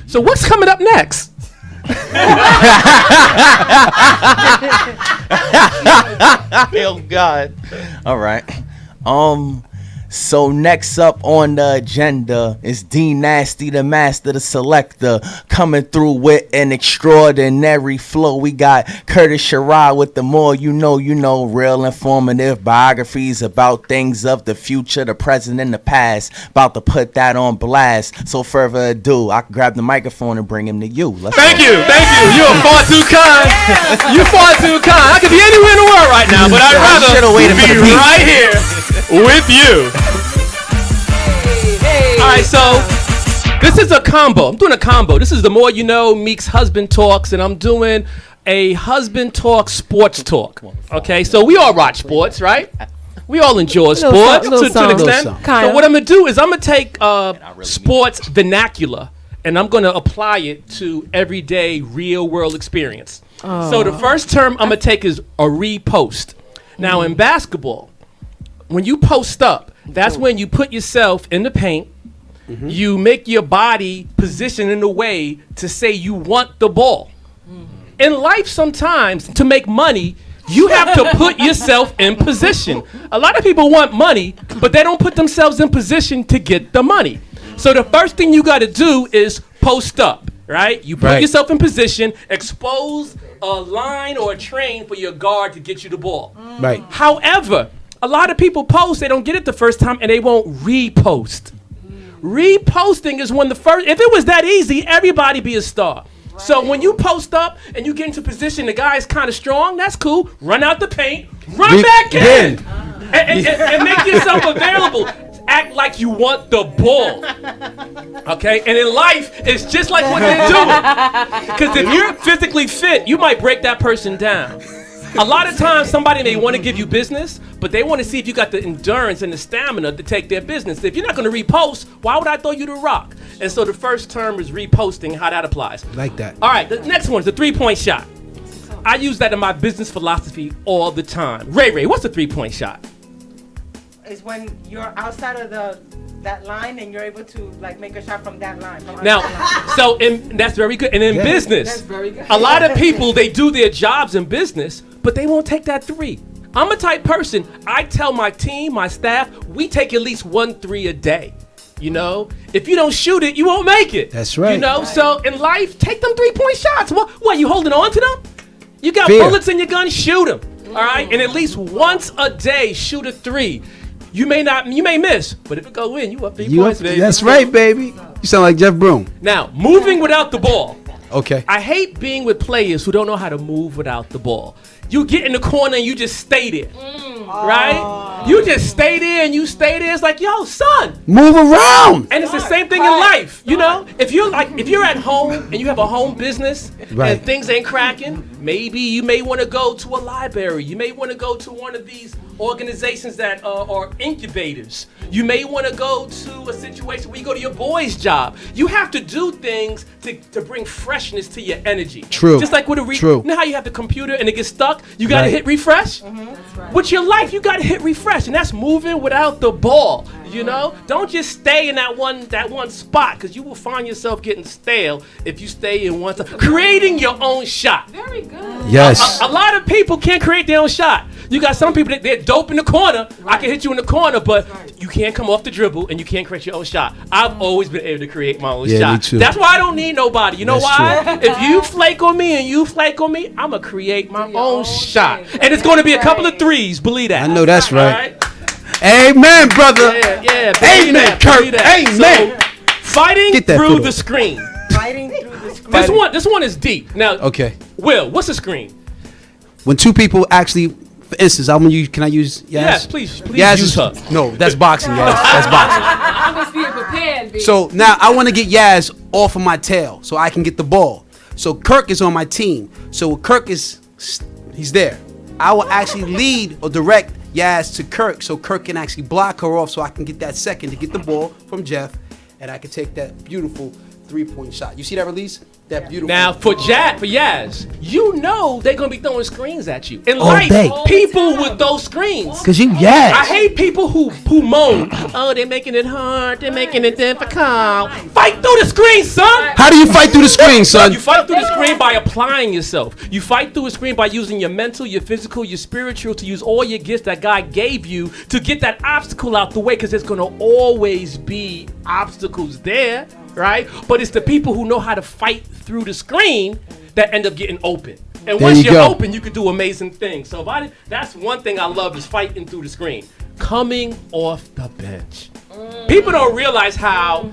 So what's coming up next? Oh God. All right. So next up on the agenda is D Nasty, the master, the selector, coming through with an extraordinary flow. We got Curtis Sherrod with the more you know, real informative biographies about things of the future, the present, and the past. About to put that on blast. So further ado, I can grab the microphone and bring him to you. Thank you. You're far too kind. You're far too kind. I could be anywhere in the world right now, but I'd rather be right here with you. All right, so this is a combo. I'm doing a combo. This is the More You Know Meeks Husband Talks, and I'm doing a husband talk sports talk. Okay, so we all watch sports, right? We all enjoy sports to an extent. So what I'm going to do is I'm going to take sports vernacular, and I'm going to apply it to everyday real world experience. So the first term I'm going to take is a repost. Now in basketball, when you post up, that's when you put yourself in the paint. Mm-hmm. You make your body position in a way to say you want the ball. Mm-hmm. In life, sometimes to make money, you have to put yourself in position. A lot of people want money, but they don't put themselves in position to get the money. So the first thing you got to do is post up, right? You put yourself in position, expose a line or a train for your guard to get you the ball. Right. However, a lot of people post, they don't get it the first time, and they won't repost. Reposting is when if it was that easy, everybody be a star. Right. So when you post up and you get into position, the guy is kind of strong, that's cool. Run out the paint, run back in, and make yourself available. Act like you want the ball. Okay? And in life, it's just like what they're doing. Because if you're physically fit, you might break that person down. A lot of times somebody may want to give you business, but they want to see if you got the endurance and the stamina to take their business. If you're not going to repost, why would I throw you the rock? And so the first term is reposting, how that applies. Like that. All right, the next one is the 3-point shot. I use that in my business philosophy all the time. Ray, what's a 3-point shot? Is when you're outside of that line and you're able to like make a shot from that line. Now, that's very good. And in business, that's very good. A lot of people, they do their jobs in business, but they won't take that 3. I'm a type person, I tell my team, my staff, we take at least 1 3 a day. You know, if you don't shoot it, you won't make it. That's right. You know, so in life, take them 3-point shots. What, you holding on to them? You got bullets in your gun, shoot them. All right, and at least once a day, shoot a 3. You may miss, but if it go in, you up 3 points, baby. That's right, baby. You sound like Jeff Broom. Now, moving without the ball. Okay. I hate being with players who don't know how to move without the ball. You get in the corner and you just stay there, right? You just stay there and you stay there. It's like, yo, son, move around. And it's the same thing in life, you know. If you're at home and you have a home business and things ain't cracking, maybe you may want to go to a library. You may want to go to one of these organizations that are incubators. You may want to go to a situation where you go to your boy's job. You have to do things to bring freshness to your energy. True. Just like with you know how you have the computer and it gets stuck? You got to hit refresh? Mm-hmm. That's right. With your life, you got to hit refresh, and that's moving without the ball. You know? Don't just stay in that one spot, because you will find yourself getting stale if you stay in one spot. Creating your own shot. Very good. Yes. A lot of people can't create their own shot. You got some people that they're dope in the corner. Right. I can hit you in the corner, but you can't come off the dribble and you can't create your own shot. I've always been able to create my own shot. Me too. That's why I don't need nobody. You know why? If you flake on me and you flake on me, I'm going to create my own shot. And it's going to be a couple of 3s, believe that. I know that's right. Amen, brother. Yeah. Amen, Kurt. Amen. So, fighting through the screen. Fighting through the screen. This one is deep. Now, okay. Will, what's a screen? When two people actually, for instance, can I use Yaz? Yes, please Yaz use her. No, that's boxing, Yaz. That's boxing. I was being prepared, baby. So now I want to get Yaz off of my tail so I can get the ball. So Kirk is on my team. So Kirk he's there. I will actually lead or direct Yaz to Kirk so Kirk can actually block her off so I can get that second to get the ball from Jeff, and I can take that beautiful 3-point shot. You see that release? That beautiful. Now for Yaz, you know they're gonna be throwing screens at you. In All life, day. people with those screens. Cause you Yaz. I hate people who moan. Oh, they're making it hard. They're making it difficult. Fight through the screen, son. How do you fight through the screen, son? You fight through the screen by applying yourself. You fight through the screen by using your mental, your physical, your spiritual, to use all your gifts that God gave you to get that obstacle out the way, because there's going to always be obstacles there, right? But it's the people who know how to fight through the screen that end up getting open. And There once you you're go. open, you can do amazing things. So that's one thing I love, is fighting through the screen. Coming off the bench. People don't realize how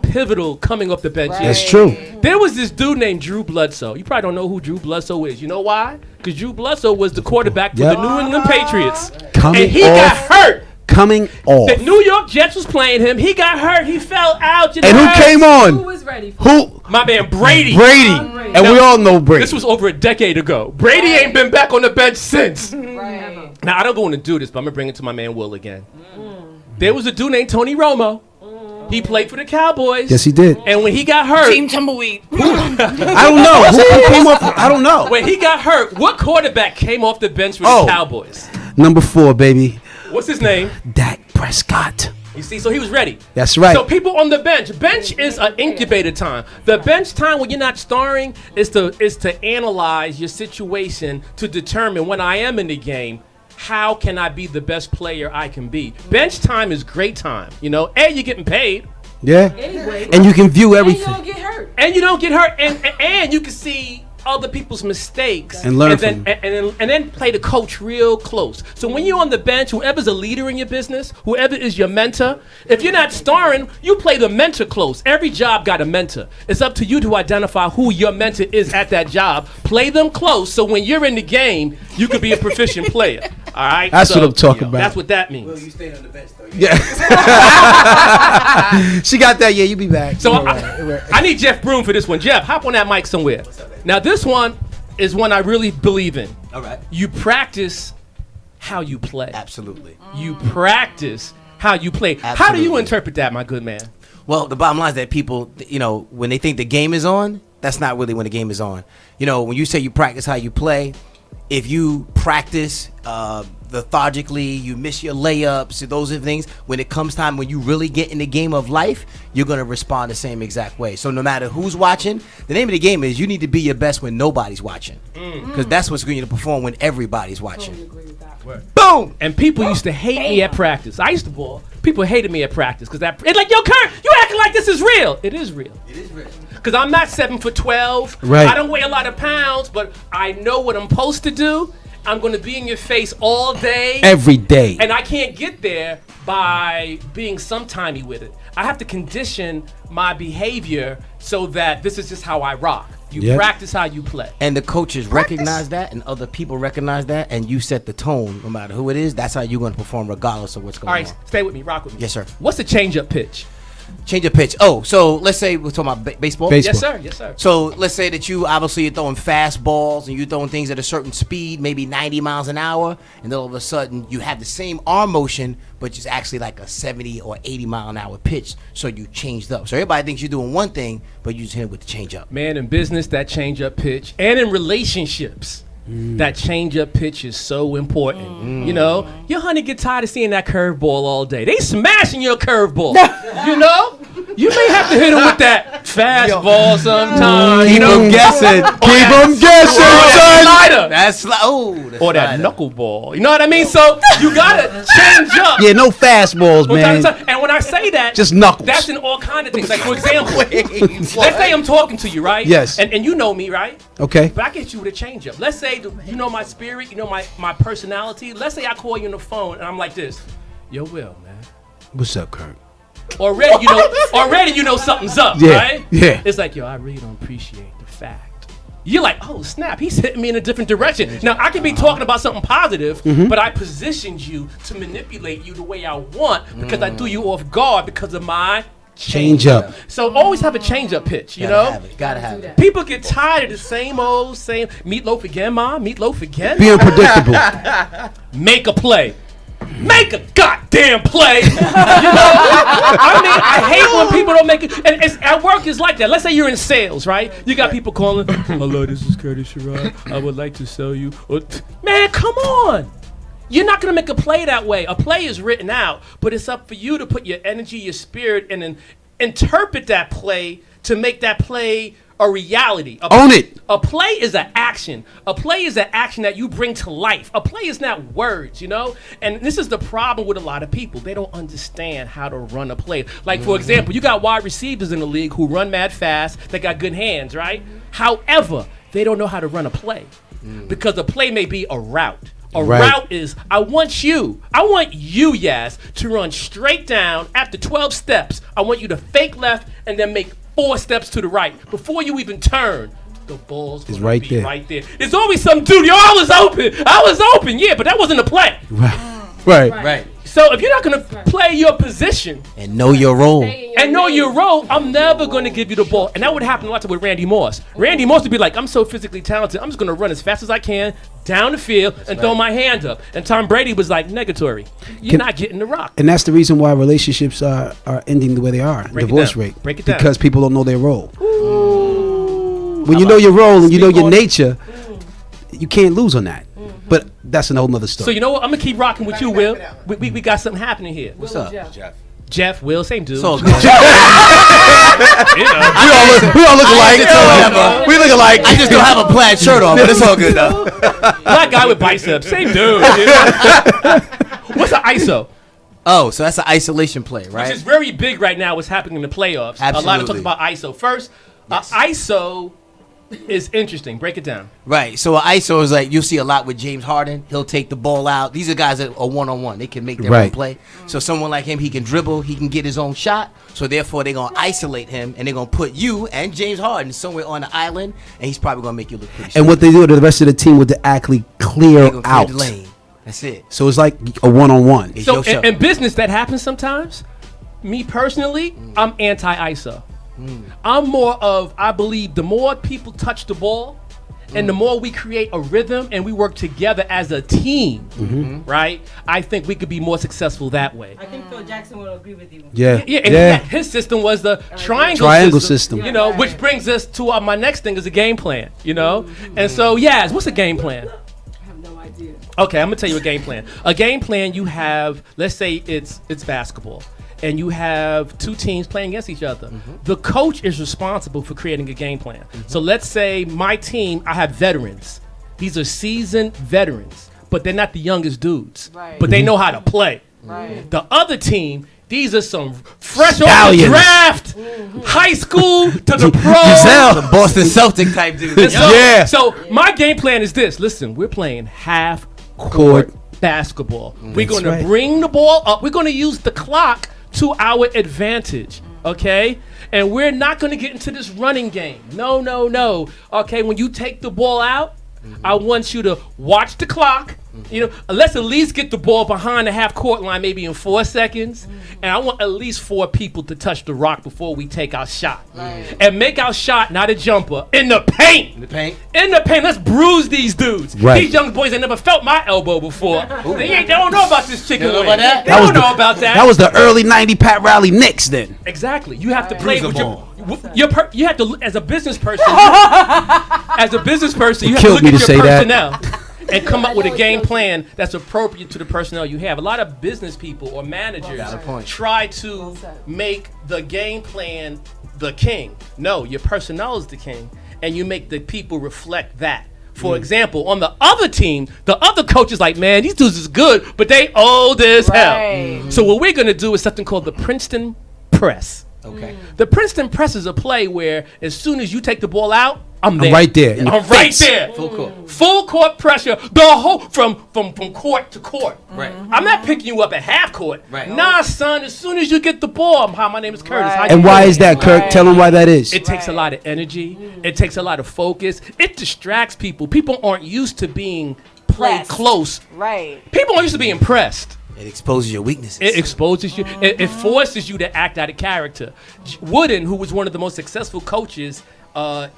pivotal coming off the bench is. That's true. There was this dude named Drew Bledsoe. You probably don't know who Drew Bledsoe is. You know why? Because Drew Bledsoe was the quarterback for Yep. the New England Patriots. Coming And he off. got hurt. Coming off. The New York Jets was playing him. He got hurt. He fell out. And who came Who on? was ready? Who? My man Brady. Brady. Brady. And we all know Brady. This was over a decade ago. Brady ain't been back on the bench since. Right. Now, I don't go want to do this, but I'm going to bring it to my man Will again. There was a dude named Tony Romo. He played for the Cowboys. Yes, he did. And when he got hurt, Tumbleweed. I don't know. Who came up? I don't know. when he got hurt, what quarterback came off the bench for Oh. the Cowboys? Number 4, baby. What's his name? Dak Prescott. You see, so he was ready. That's right. So people on the bench. Bench is an incubator time. The bench time when you're not starring is to analyze your situation to determine, when I am in the game, how can I be the best player I can be. Bench time is great time. You know, A, you're getting paid. Yeah. Anyway. And you can view And you everything. don't get hurt. And you don't get hurt, and you can see other people's mistakes And learn then, from and then play the coach real close. So when you're on the bench, whoever's a leader in your business, whoever is your mentor, if you're not starring, you play the mentor close. Every job got a mentor. It's up to you to identify who your mentor is at that job. Play them close, so when you're in the game, you could be a proficient player. All right. That's what I'm talking about. That's what that means. You stayed on the bench though. Yeah. She got that. Yeah, you be back. So You're right. I need Jeff Broom for this one. Jeff, hop on that mic somewhere. Now this one is one I really believe in. All right. You practice how you play. Absolutely. You practice how you play. How do you Absolutely. interpret that, my good man? Well, the bottom line is that people, you know, when they think the game is on, that's not really when the game is on. You know, when you say you practice how you play, if you practice lethargically, you miss your layups, those are things. When it comes time when you really get in the game of life, you're going to respond the same exact way. So no matter who's watching, the name of the game is you need to be your best when nobody's watching. Because that's what's going to perform when everybody's watching. Boom! And people used to hate me at practice. I used to ball. People hated me at practice because it's like, yo, Kurt, you acting like this is real. It is real. It is real. Because I'm not 7'12". Right. I don't weigh a lot of pounds, but I know what I'm supposed to do. I'm going to be in your face all day. Every day. And I can't get there by being sometimey with it. I have to condition my behavior so that this is just how I rock. You Yep. practice how you play. And the coaches recognize that, and other people recognize that, and you set the tone no matter who it is. That's how you're going to perform regardless of what's All going right, on. stay with me, rock with me. Yes, sir. What's the change-up pitch? Change of pitch. Oh, so let's say we're talking about baseball. Baseball. Yes, sir. Yes, sir. So let's say that you obviously you're throwing fastballs and you're throwing things at a certain speed, maybe 90 miles an hour, and then all of a sudden you have the same arm motion, but it's actually like a 70 or 80 mile an hour pitch. So you changed up. So everybody thinks you're doing one thing, but you just hit it with the change up. Man, in business, that change-up pitch, and in relationships, that change-up pitch is so important. You know, your honey get tired of seeing that curveball all day. They smashing your curveball. You know, you may have to hit them with that fastball sometime. Keep them guessing. Keep them Or guessing, that son. slider. That's Or that knuckleball. You know what I mean? So you gotta change up. Yeah, no fastballs, From time man. to time. And when I say that, Just knuckles. that's in all kind of things. Like, for example, let's say I'm talking to you, right? Yes. And you know me, right? Okay. But I get you with a change up. Let's say you know my spirit, you know my personality. Let's say I call you on the phone and I'm like this. Yo, Will, man. What's up, Kurt? Already you know something's up, Yeah, right? yeah. It's like, yo, I really don't appreciate the fact. You're like, oh, snap, he's hitting me in a different direction. Now, I can be talking about something positive, but I positioned you to manipulate you the way I want because I threw you off guard because of my Change up. So always have a change-up pitch, you Gotta know? have it. Gotta have it. People get tired of the same meatloaf again, Ma. Meatloaf again. Be unpredictable. Make a play. Make a goddamn play. You know? I mean, I hate when people don't make it. And it's, at work, it's like that. Let's say you're in sales, right? You got people calling, hello, this is Curtis Sherrod. I would like to sell you. Man, come on. You're not going to make a play that way. A play is written out, but it's up for you to put your energy, your spirit, and then interpret that play to make that play a reality. Own it. A play is an action. A play is an action that you bring to life. A play is not words, you know? And this is the problem with a lot of people. They don't understand how to run a play. Like, for example, you got wide receivers in the league who run mad fast. They got good hands, right? However, they don't know how to run a play because a play may be a route. A route is, I want you, Yaz, to run straight down after 12 steps. I want you to fake left and then make 4 steps to the right. Before you even turn, the ball's gonna right be there. right there. There's always some dude, yo, I was open, yeah, but that wasn't a play. Right. So if you're not gonna play your position And know your role. and know your role, I'm never gonna give you the ball. And that would happen a lot with Randy Moss. Randy Moss would be like, I'm so physically talented, I'm just gonna run as fast as I can down the field and throw my hand up. And Tom Brady was like, negatory. You're not getting the rock. And that's the reason why relationships are ending the way they are. Break it Divorce down. rate. Break it down. Because people don't know their role. When you know your role and you know your nature, you can't lose on that. But that's a whole nother story. So you know what? I'm gonna keep rocking with you, Will. We got something happening here. What's up? Jeff, Will, same dude. It's all good. You know. We all look alike. We look alike. I just don't have a plaid shirt on, but it's all good though. Black guy with biceps, same dude. You know? What's an ISO? Oh, so that's an isolation play, Which right? is very big right now. What's happening in the playoffs? A lot of talk Absolutely. about ISO. First, ISO is interesting. Break it down. Right. So an ISO is like you'll see a lot with James Harden. He'll take the ball out. These are guys that are one-on-one. They can make their own play. So someone like him, he can dribble. He can get his own shot. So therefore, they're going to isolate him, and they're going to put you and James Harden somewhere on the island, and he's probably going to make you look pretty and what they do to the rest of the team would actually clear clear out. the lane. That's it. So it's like a one-on-one. It's So your show. in business, that happens sometimes. Me personally, I'm anti-ISO. I'm more of, I believe the more people touch the ball and the more we create a rhythm and we work together as a team, right? I think we could be more successful that way. I think Phil Jackson will agree with you. Yeah. And his system was the Triangle system. You know, which brings us to my next thing is a game plan, you know? And so, Yaz, what's a game plan? I have no idea. Okay, I'm gonna tell you a game plan. A game plan you have, let's say it's basketball, and you have 2 teams playing against each other. The coach is responsible for creating a game plan. So let's say my team, I have veterans. These are seasoned veterans, but they're not the youngest dudes. Right. But they know how to play. Right. The other team, these are some fresh off the Stallions. draft, high school to the pro. The Boston Celtic type dude. And so, Yeah. So my game plan is this. Listen, we're playing half court Court. basketball. We're going right. to bring the ball up. We're going to use the clock to our advantage. Okay? And we're not going to get into this running game. No. Okay? When you take the ball out, I want you to watch the clock. You know, let's at least get the ball behind the half court line, maybe in 4 seconds. And I want at least 4 people to touch the rock before we take our shot. And make our shot not a jumper in the paint. In the paint. In the paint, let's bruise these dudes. Right. These young boys ain't never felt my elbow before. They don't know about this chicken know wing. about that? They don't know about that. That was the early '90 Pat Riley Knicks then. Exactly. You have to play Bruise with the your ball. you have to, as a business person, you have to killed look me at to your say that. personnel and come up with a game plan that's appropriate to the personnel you have. A lot of business people or managers try to make the game plan the king. No, your personnel is the king, and you make the people reflect that. For example, on the other team, the other coach is like, man, these dudes is good, but they old as hell. So what we're going to do is something called the Princeton Press. Okay. The Princeton Press is a play where as soon as you take the ball out, I'm there. right there. I'm right there. Full court. Full court pressure. The whole from court to court. Right. I'm not picking you up at half court. Right. Nah, son. As soon as you get the ball, hi, my name is Curtis. How you And why doing? is that, Kirk? Tell them why that is. It takes a lot of energy. It takes a lot of focus. It distracts people. People aren't used to being played Pressed. close. Right. People aren't used to being pressed. It exposes your weaknesses. It exposes you. It forces you to act out of character. Wooden, who was one of the most successful coaches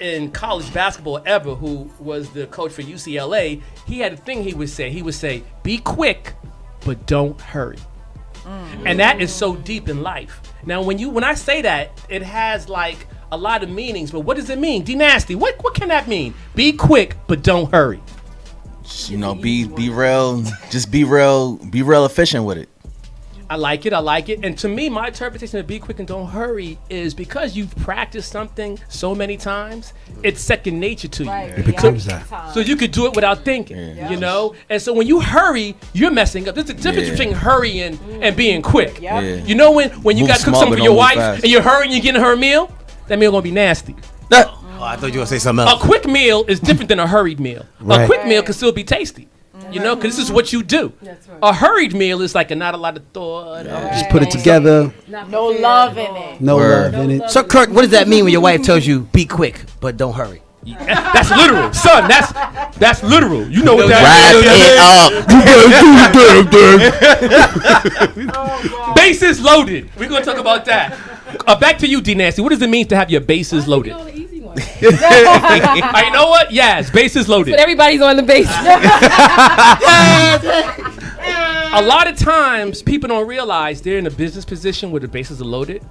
in college basketball ever, who was the coach for UCLA, he had a thing he would say. He would say, be quick, but don't hurry. And that is so deep in life. Now, when I say that, it has like a lot of meanings, but what does it mean? D Nasty, what can that mean? Be quick, but don't hurry. You know, be real, just be real efficient with it. I like it. And to me, my interpretation of be quick and don't hurry is because you've practiced something so many times, it's second nature to you. It becomes that. So you could do it without thinking, you know? And so when you hurry, you're messing up. There's a difference between hurrying and being quick. Yeah. You know when you Move got to cook small, something but for your don't move wife fast. and you're hurrying, you're getting her a meal, that meal gonna be nasty. Oh, I thought you were gonna say something A else. quick meal is different than a hurried meal. Right. A quick meal can still be tasty. You know, because this is what you do. That's right. A hurried meal is like not a lot of thought. Just put it together. No love in it. No Word. love in it. So Kirk, what does that mean when your wife tells you be quick but don't hurry? That's literal, son. That's literal. You know what Wrap that it up. Bases loaded. We're gonna talk about that. Back to you, D Nasty. What does it mean to have your bases loaded? The easy one. You know what? Yes, bases loaded. But everybody's on the base. A lot of times, people don't realize they're in a business position where the bases are loaded,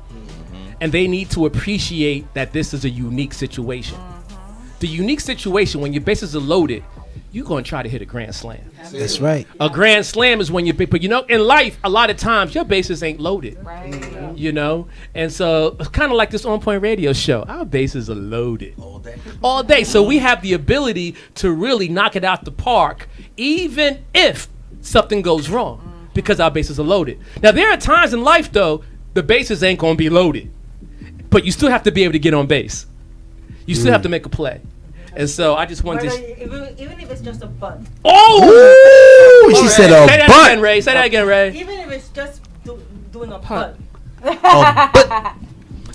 and they need to appreciate that this is a unique situation. The unique situation, when your bases are loaded, you're going to try to hit a grand slam. That's right. A grand slam is when you're big, but you know, in life, a lot of times your bases ain't loaded. Right. You know, and so it's kind of like this On Point Radio show. Our bases are loaded all day. So we have the ability to really knock it out the park, even if something goes wrong, because our bases are loaded. Now there are times in life though, the bases ain't gonna be loaded, but you still have to be able to get on base. You still have to make a play. And so I just wanted to. Even if it's just a butt. Oh! She said Say a that butt. again, Ray. Say that again, Ray. Even if it's just doing a butt.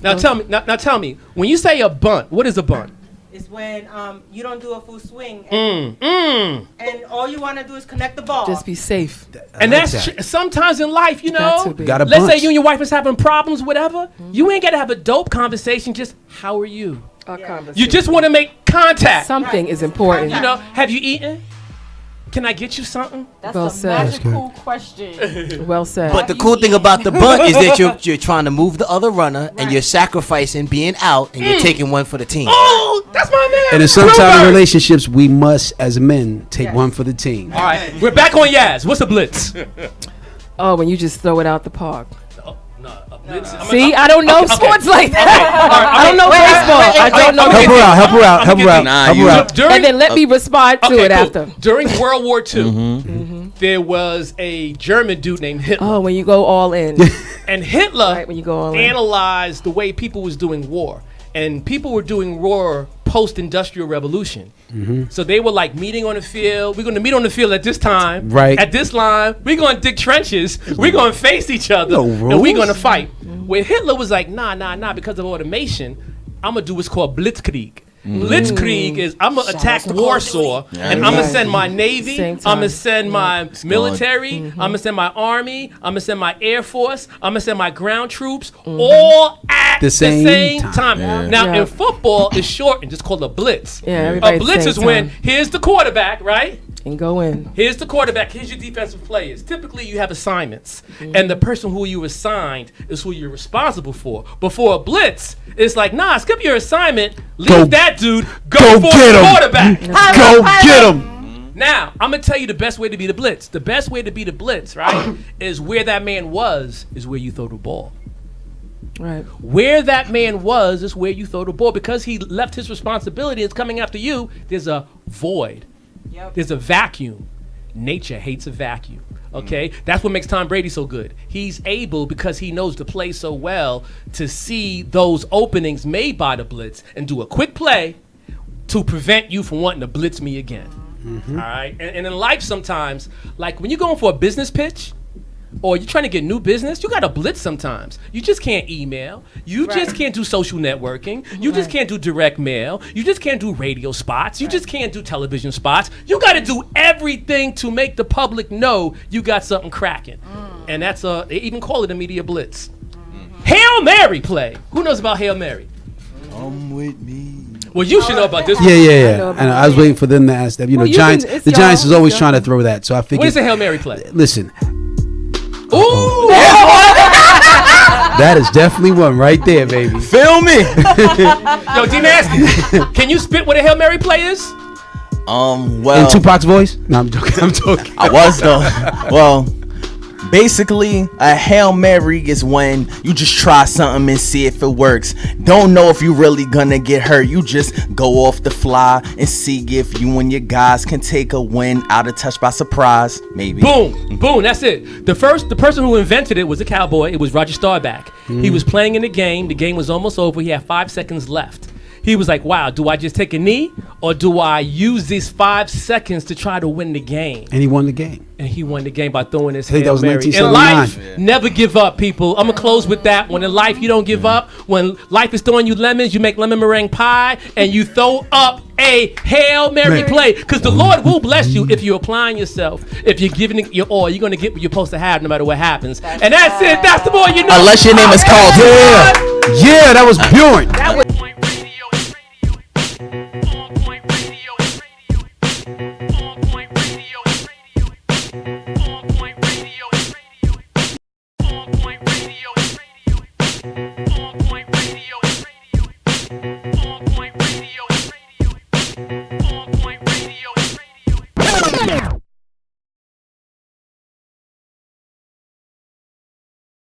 Now tell me. When you say a bunt, what is a bunt? It's when you don't do a full swing and all you want to do is connect the ball. Just be safe. And that's sometimes in life, you Got know. to be. Gotta Let's say bunch. you and your wife is having problems, whatever. You ain't gotta have a dope conversation. Just how are you? Our Yeah. conversation. You just want to make contact. Something is important. You know, have you eaten? Can I get you something? That's Well a said. magical question. Well said. But the cool thing about the bunt is that you're trying to move the other runner and you're sacrificing being out and you're taking one for the team. Oh, that's my man. And in some type of Bluebird. relationships, we must, as men, take one for the team. All right, we're back on Yaz. What's a blitz? Oh, when you just throw it out the park. A blitz. See, I don't know okay. sports like that. All I don't know baseball. I don't know. Help her out. Help her out. Help her out. Nah, Help you- her out. During, And then let me respond to it cool. after. During World War II, there was a German dude named Hitler. Oh, when you go all in. And Hitler Right, when you go all in. analyzed the way people was doing war. And people were doing war post-industrial revolution. So they were like meeting on the field. We're going to meet on the field at this time. Right. At this line. We're going to dig trenches. We're going to face each other. No And rules. we're going to fight. Where Hitler was like, nah. Because of automation, I'm going to do what's called blitzkrieg. Blitzkrieg is I'm going to attack Warsaw. And I'm going to send my Navy. Same I'm time. going to send my military. I'm going to send my army. I'm going to send my air force. I'm going to send my ground troops. All at The the same same time. time. Yeah. Now, Yeah. in football, it's shortened. It's called a blitz. Yeah, everybody A at the blitz same is when time. here's the quarterback, right? And go in. Here's the quarterback. Here's your defensive players. Typically, you have assignments, and the person who you assigned is who you're responsible for. Before a blitz, it's like, nah, skip your assignment. Leave Go- that dude. go Go for get the him. quarterback. Go get him. Now, I'm gonna tell you the best way to be the blitz. The best way to be the blitz, right, is where that man was, is where you throw the ball. Right. Where that man was is where you throw the ball. Because he left his responsibility, it's coming after you. There's a void. There's a vacuum. Nature hates a vacuum. Okay, that's what makes Tom Brady so good. He's able, because he knows the play so well, to see those openings made by the blitz and do a quick play to prevent you from wanting to blitz me again. All right, and in life sometimes, like when you're going for a business pitch, or you're trying to get new business, you got to blitz sometimes. You just can't email. You just can't do social networking. You just can't do direct mail. You just can't do radio spots. You just can't do television spots. You got to do everything to make the public know you got something cracking. And that's they even call it a media blitz. Hail Mary play. Who knows about Hail Mary? Come with me. Well, you should know about this. Yeah. know And I was waiting for them to ask that. You know, Well, you Giants. can- it's The Giants y'all. is always Y'all trying to can- throw that. So I What figured. is a Hail Mary play? Listen, Ooh. That is definitely one right there, baby. Feel me? Yo, D Nasty, can you spit what a Hail Mary play is? Well, In Tupac's voice? No, I'm joking. I'm joking. I was though. Well, basically, a Hail Mary is when you just try something and see if it works. Don't know if you really gonna get hurt. You just go off the fly and see if you and your guys can take a win out of touch by surprise. Maybe. Boom, boom, that's it. The person who invented it was a cowboy. It was Roger Staubach. He was playing in the game. The game was almost over. He had 5 seconds left. He was like, wow, do I just take a knee or do I use these 5 seconds to try to win the game? And he won the game. And he won the game by throwing his I think that Hail was Mary. In 1979. life, never give up, people. I'm going to close with that. When in life, you don't give up. When life is throwing you lemons, you make lemon meringue pie and you throw up a Hail Mary play. Because the Lord will bless you if you're applying yourself. If you're giving it your all, you're going to get what you're supposed to have no matter what happens. And that's it. That's the more you know. Unless your name is called. Yeah, that was Bjorn. Radio.